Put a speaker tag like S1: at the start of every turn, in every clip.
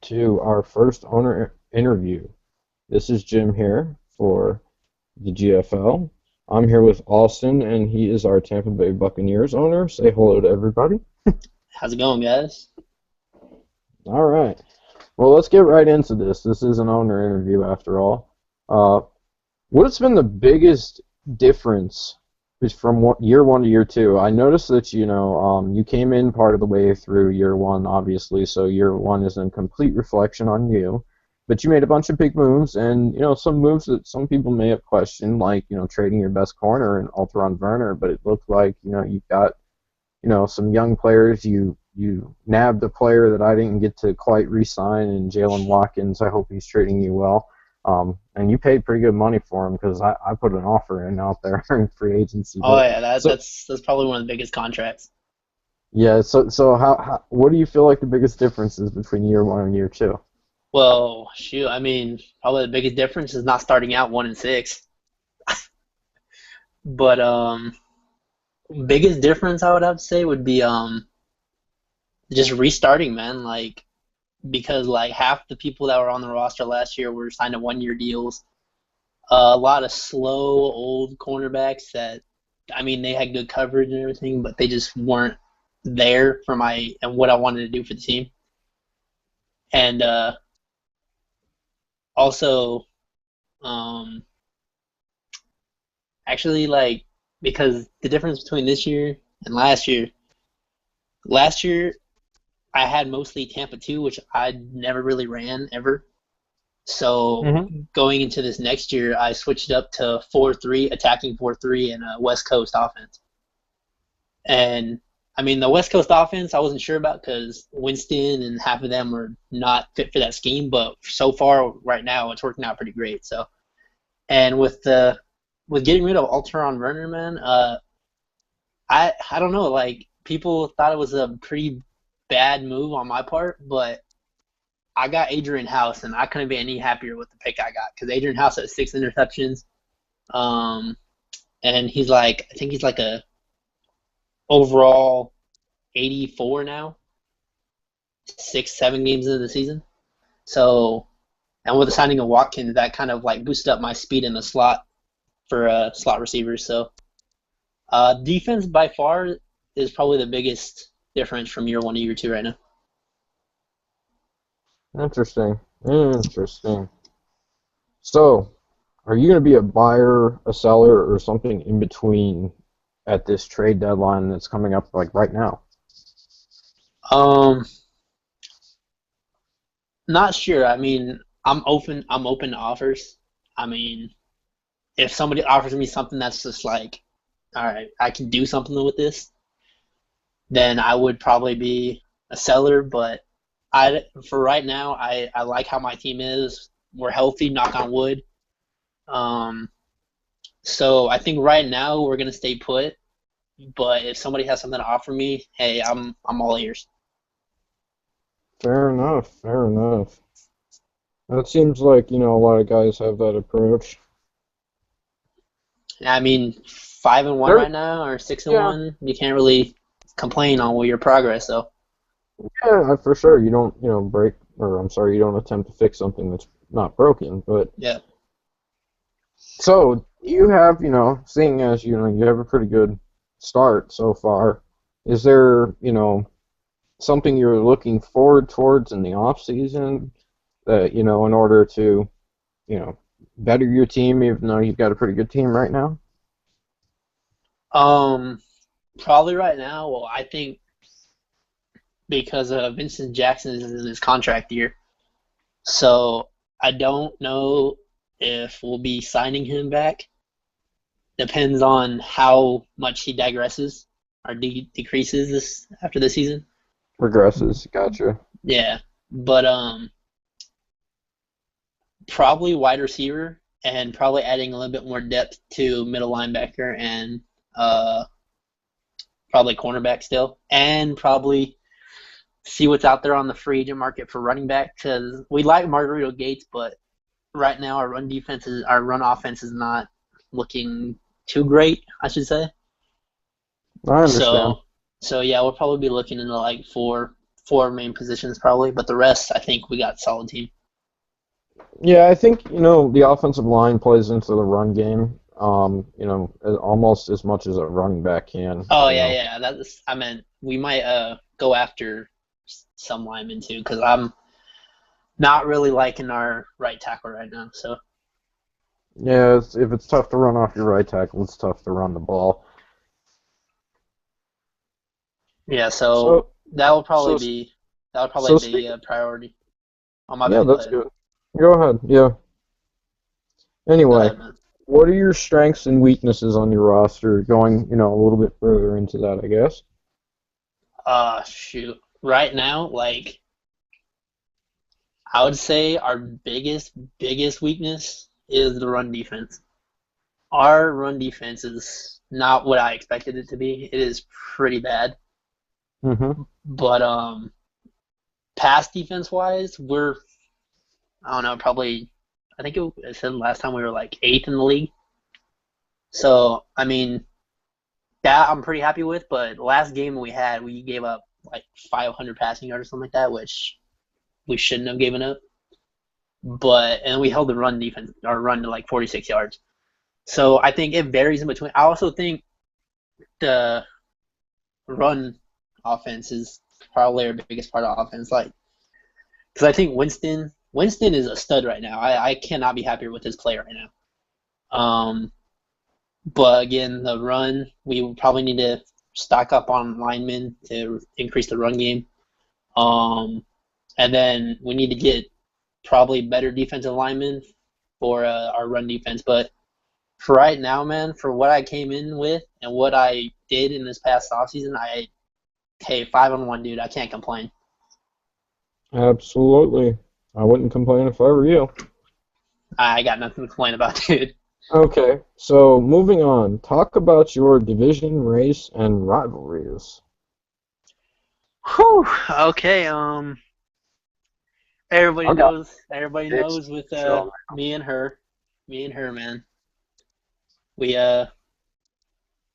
S1: to our first owner interview. This is Jim here for the GFL. I'm here with Austin, and he is our Tampa Bay Buccaneers owner. Say hello to everybody.
S2: How's it going, guys?
S1: All right. Well, let's get right into this. This is an owner interview after all. Uh, what's been the biggest difference from year one to year two? I noticed that you came in part of the way through year one, obviously, so year one is in complete reflection on you. But you made a bunch of big moves, and some moves that some people may have questioned, like trading your best corner and Alteron Werner. But it looked like you've got some young players. You nabbed a player that I didn't get to quite re-sign, in Jalen Watkins. I hope he's treating you well. And you paid pretty good money for him because I put an offer in out there in free agency.
S2: Oh
S1: But
S2: yeah,
S1: so
S2: that's probably one of the biggest contracts.
S1: yeah, so how what do you feel like the biggest difference is between year one and year two?
S2: Well, shoot, I mean, probably the biggest difference is not starting out 1-6. But biggest difference I would have to say would be just restarting, man. Like because like half the people that were on the roster last year were signed to 1-year deals. A lot of slow old cornerbacks that, I mean, they had good coverage and everything, but they just weren't there for my and what I wanted to do for the team. And also, um, actually, like because the difference between this year and last year I had mostly Tampa 2, which I never really ran ever. So
S1: Mm-hmm.
S2: going into this next year, I switched up to 4-3, attacking 4-3, and a West Coast offense. And I mean, the West Coast offense, I wasn't sure about because Winston and half of them were not fit for that scheme. But so far, right now, it's working out pretty great. So, and with getting rid of Alteron Werner, man, I don't know. Like people thought it was a pretty bad move on my part, but I got Adrian House, and I couldn't be any happier with the pick I got because Adrian House has 6 interceptions. Um, and I think he's like a overall 84 now, 6, 7 games into the season. So, and with the signing of Watkins, that kind of like boosted up my speed in the slot for slot receivers. So, defense by far is probably the biggest difference from year one to year two right now.
S1: Interesting. Interesting. So, are you going to be a buyer, a seller, or something in between at this trade deadline that's coming up like right now?
S2: Um, Not sure. I mean, I'm open. I'm open to offers. I mean, if somebody offers me something that's just like, all right, I can do something with this, then I would probably be a seller. But for right now, I like how my team is. We're healthy, knock on wood. Um, so I think right now we're gonna stay put. But if somebody has something to offer me, hey, I'm all ears.
S1: Fair enough. Fair enough. That seems like, a lot of guys have that approach.
S2: I mean, 5-1
S1: There,
S2: right now or six and
S1: yeah,
S2: one, you can't really complain on your progress. So
S1: yeah, for sure. You don't, break, or I'm sorry, you don't attempt to fix something that's not broken. But
S2: yeah.
S1: so you have, seeing as you have a pretty good start so far. Is there, something you're looking forward towards in the off season that in order to better your team, even though you've got a pretty good team right now?
S2: Um, Probably right now. Well, I think because Vincent Jackson is in his contract year, so I don't know if we'll be signing him back. Depends on how much he digresses or decreases this after the season.
S1: Regresses, gotcha.
S2: Yeah, but probably wide receiver and probably adding a little bit more depth to middle linebacker and uh, probably cornerback still, and probably see what's out there on the free agent market for running back because we like Margarito Gates, but right now our run offense is not looking too great, I should say.
S1: I understand.
S2: So, so yeah, we'll probably be looking into like four main positions probably, but the rest I think we got a solid team.
S1: Yeah, I think, the offensive line plays into the run game, almost as much as a running back can,
S2: Oh
S1: you
S2: yeah,
S1: know.
S2: yeah. That's I meant we might go after some linemen too because I'm not really liking our right tackle right now. So
S1: Yeah, if it's tough to run off your right tackle, it's tough to run the ball.
S2: yeah, so
S1: So,
S2: that will probably
S1: so,
S2: be that would probably
S1: so
S2: be
S1: speaking,
S2: a priority. Oh my
S1: yeah,
S2: bad. Go
S1: that's
S2: ahead.
S1: good. Go ahead. Yeah.
S2: Go
S1: Anyway,
S2: ahead, man.
S1: what are your strengths and weaknesses on your roster? Going, a little bit further into that, I guess.
S2: Shoot. Right now, like I would say our biggest weakness is the run defense. Our run defense is not what I expected it to be. It is pretty bad.
S1: Mm-hmm.
S2: But pass defense wise, we're I don't know, probably I think it said last time we were like eighth in the league. So I mean that I'm pretty happy with. But the last game we had, we gave up like 500 passing yards or something like that, which we shouldn't have given up. But and we held the run defense our run to like 46 yards. So I think it varies in between. I also think the run offense is probably our biggest part of offense. Like, because I think Winston is a stud right now. I cannot be happier with his play right now. But again, the run we would probably need to stock up on linemen to increase the run game. Um, and then we need to get probably better defensive linemen for our run defense. But for right now, man, for what I came in with and what I did in this past offseason, hey, 5-1, dude. I can't complain.
S1: Absolutely. I wouldn't complain if I were you.
S2: I got nothing to complain about, dude.
S1: Okay, so moving on. Talk about your division, race, and rivalries.
S2: Whew. Okay.
S1: I got
S2: Everybody
S1: picks.
S2: knows with
S1: So,
S2: me and her, man. We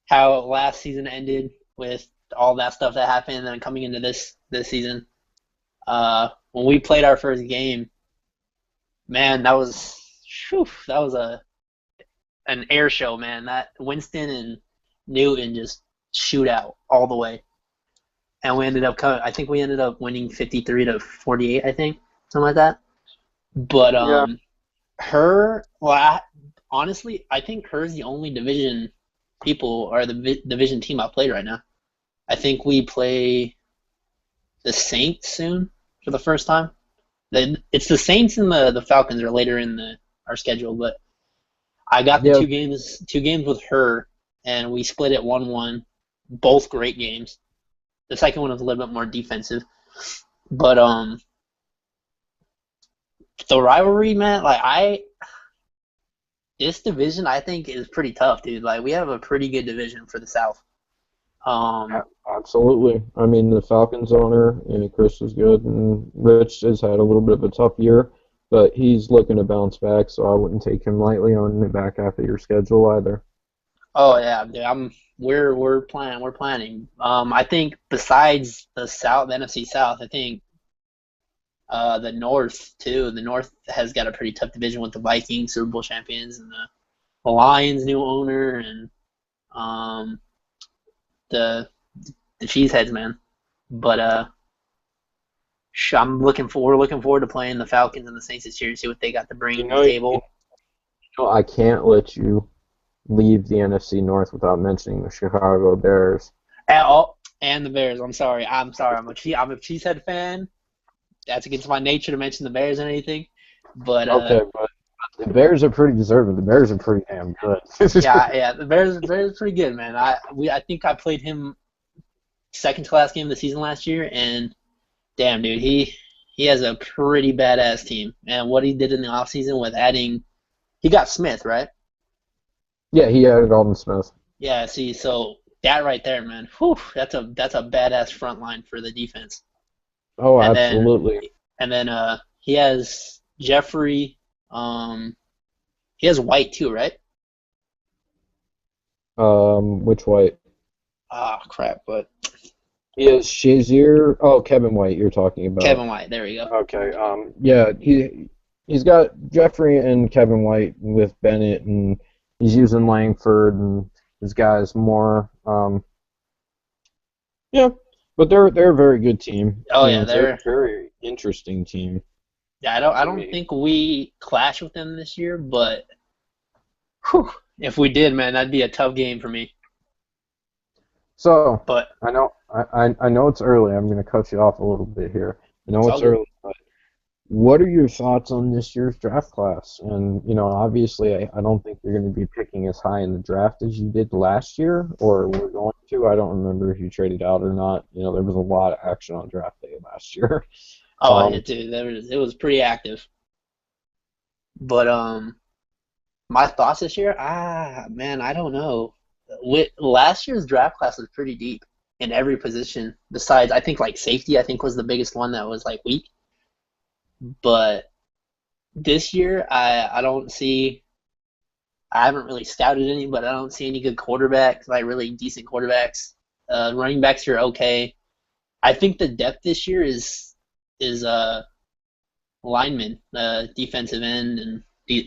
S2: how last season ended with all that stuff that happened, and then coming into this season. When we played our first game, man, that was a an air show, man. That Winston and Newton just shoot out all the way, and we ended up coming. I think we ended up winning 53-48. I think something like that. But
S1: yeah,
S2: her, well, honestly, I think her's the only division people or the division team I played right now. I think we play the Saints soon for the first time. It's the Saints and the Falcons are later in the our schedule, but I got the
S1: yeah,
S2: two games with her, and we split it 1-1. Both great games. The second one was a little bit more defensive, but the rivalry, man, like this division I think is pretty tough, dude. Like we have a pretty good division for the South. Um,
S1: absolutely. I mean, the Falcons owner, Chris is good, and Rich has had a little bit of a tough year, but he's looking to bounce back, so I wouldn't take him lightly on the back half of your schedule either.
S2: oh yeah, dude, we're planning. I think besides the South, the NFC South, I think the North too. The North has got a pretty tough division with the Vikings, Super Bowl champions, and the Lions, new owner, and um, the the Cheeseheads, man. But we're looking forward to playing the Falcons and the Saints this year and see what they got to
S1: You
S2: bring to the
S1: know,
S2: table.
S1: I can't let you leave the NFC North without mentioning the Chicago Bears.
S2: And the Bears. I'm sorry. I'm a Cheesehead fan. That's against my nature to mention the Bears and anything. But
S1: Okay, but the Bears are pretty deserving. The Bears are pretty damn good.
S2: yeah, the Bears are pretty good, man. I think I played him second to last game of the season last year, and damn, dude, he has a pretty badass team. And what he did in the offseason with adding, he got Smith, right?
S1: Yeah, he added Alden Smith.
S2: Yeah, see, so that right there, man, whew, that's a badass front line for the defense.
S1: Oh,
S2: And then
S1: absolutely.
S2: he has Jeffrey, um, he has White too, right?
S1: Which white?
S2: Ah, crap, but
S1: He has Shazier. Oh, Kevin White, you're talking about.
S2: Kevin White. There we go.
S1: Okay. Yeah. He's got Jeffrey and Kevin White with Bennett, and he's using Langford and his guys more. Yeah, but they're a very good team.
S2: Oh
S1: You know,
S2: yeah,
S1: very
S2: they're.
S1: very interesting team
S2: Yeah, I
S1: to
S2: don't
S1: me.
S2: think we clash with them this year, but whew, if we did, man, that'd be a tough game for me.
S1: So
S2: But
S1: I know it's early. I'm going to cut you off a little bit here. I know
S2: it's all
S1: it's
S2: good.
S1: early, but what are your thoughts on this year's draft class? And obviously, I don't think you're going to be picking as high in the draft as you did last year, or we're going to. I don't remember if you traded out or not. There was a lot of action on draft day last year.
S2: Oh yeah,
S1: Um,
S2: dude, it was pretty active. But my thoughts this year, man, I don't know. With last year's draft class was pretty deep in every position. Besides, I think like safety, I think was the biggest one that was like weak. But this year, I don't see. I haven't really scouted any, but I don't see any good quarterbacks, like really decent quarterbacks. Running backs are okay. I think the depth this year is linemen, defensive end and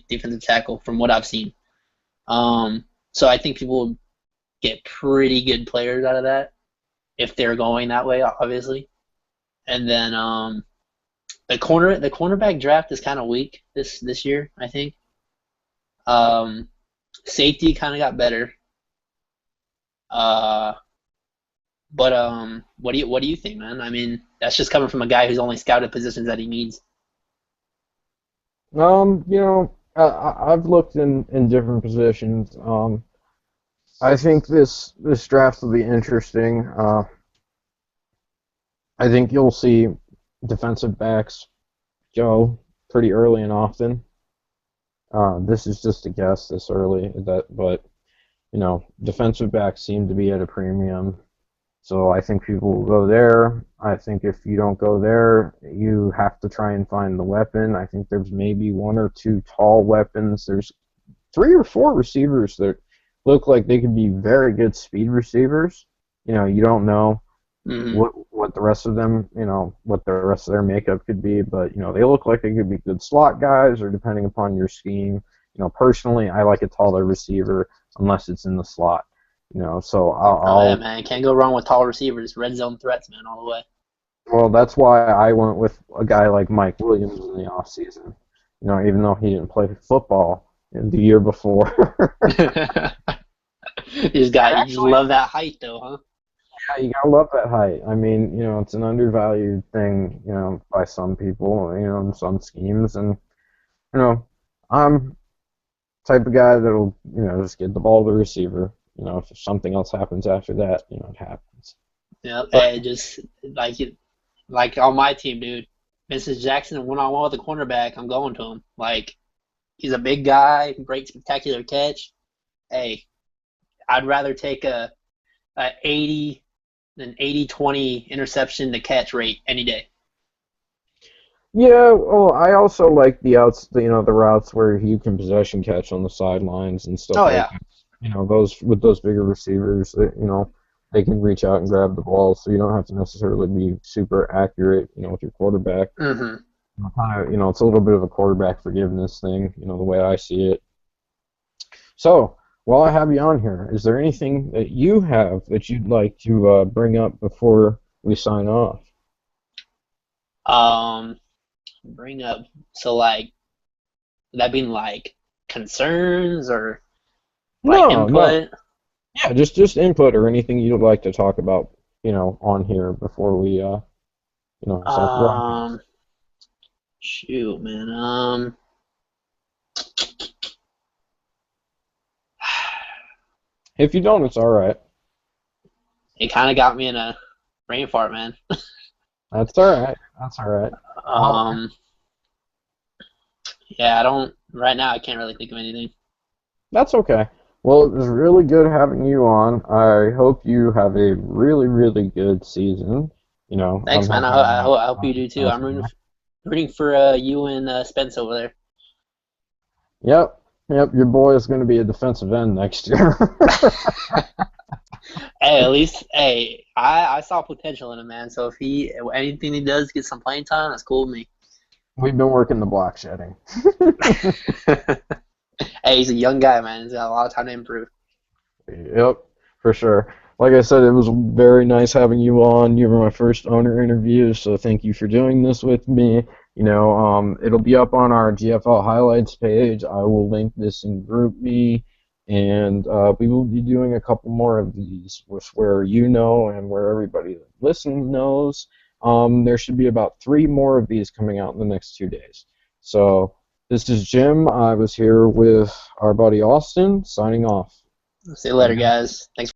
S2: defensive tackle, from what I've seen. So I think people will get pretty good players out of that if they're going that way, obviously. And then the cornerback draft is kind of weak this year, I think. Um, Safety kind of got better. Uh, but what do you think, man? I mean, that's just coming from a guy who's only scouted positions that he needs.
S1: I've looked in different positions. I think this draft will be interesting. I think you'll see defensive backs go pretty early and often. This is just a guess this early, but defensive backs seem to be at a premium. So I think people will go there. I think if you don't go there, you have to try and find the weapon. I think there's maybe one or two tall weapons. There's three or four receivers that look like they could be very good speed receivers. You don't know
S2: Hmm.
S1: what the rest of them, what the rest of their makeup could be, but they look like they could be good slot guys, or depending upon your scheme. Personally, I like a taller receiver unless it's in the slot. So
S2: Oh yeah,
S1: I'll
S2: man, can't go wrong with tall receivers, red zone threats, man, all the
S1: well, that's why I went with a guy like Mike Williams in the off season. Even though he didn't play football in the year before.
S2: way. You just
S1: Actually,
S2: love that height though, huh?
S1: yeah, you gotta love that height. I mean, it's an undervalued thing, by some people, in some schemes, and you know, I'm the type of guy that'll, just get the ball to the receiver. If something else happens after that, it happens.
S2: Yeah,
S1: But
S2: hey, just like it, like on my team, dude. Mrs. Jackson one on one with a cornerback, I'm going to him. Like he's a big guy, great spectacular catch. Hey, I'd rather take a 80 an 80-20 interception to catch rate any day.
S1: yeah, well, I also like the routes where you can possession catch on the sidelines and stuff
S2: Oh
S1: like
S2: yeah.
S1: that. Those with those bigger receivers, they can reach out and grab the ball, so you don't have to necessarily be super accurate, with your quarterback.
S2: Hmm.
S1: It's a little bit of a quarterback forgiveness thing, the way I see it. So, while I have you on here, is there anything that you have that you'd like to bring up before we sign off?
S2: Um, Bring up so like that being like concerns or like
S1: No, no.
S2: input.
S1: Yeah, just input or anything you'd like to talk about, on here before we start the broadcast.
S2: Um, Shoot, man.
S1: If you don't, it's all right.
S2: It kind of got me in a brain fart, man.
S1: That's all right. That's all right. Well,
S2: Um, yeah, I don't right now. I can't really think of anything.
S1: that's okay. Well, it was really good having you on. I hope you have a really, really good season. I'm
S2: Thanks, man.
S1: hoping you're not
S2: I hope you do too.
S1: as well.
S2: Rooting for you and Spence over there.
S1: Yep, yep. Your boy is going to be a defensive end next year.
S2: Hey, at least, hey, I saw potential in him, man. So if anything he does, get some playing time, that's cool with me.
S1: We've been working the block shedding.
S2: Hey, he's a young guy, man. He's got a lot of time to improve.
S1: Yep, for sure. Like I said, it was very nice having you on. You were my first owner interview, so thank you for doing this with me. It'll be up on our GFL highlights page. I will link this in GroupMe, and we will be doing a couple more of these, which where you know and where everybody that listens knows. There should be about 3 more of these coming out in the next 2 days. So this is Jim. I was here with our buddy Austin, signing off.
S2: See you later, guys. Thanks.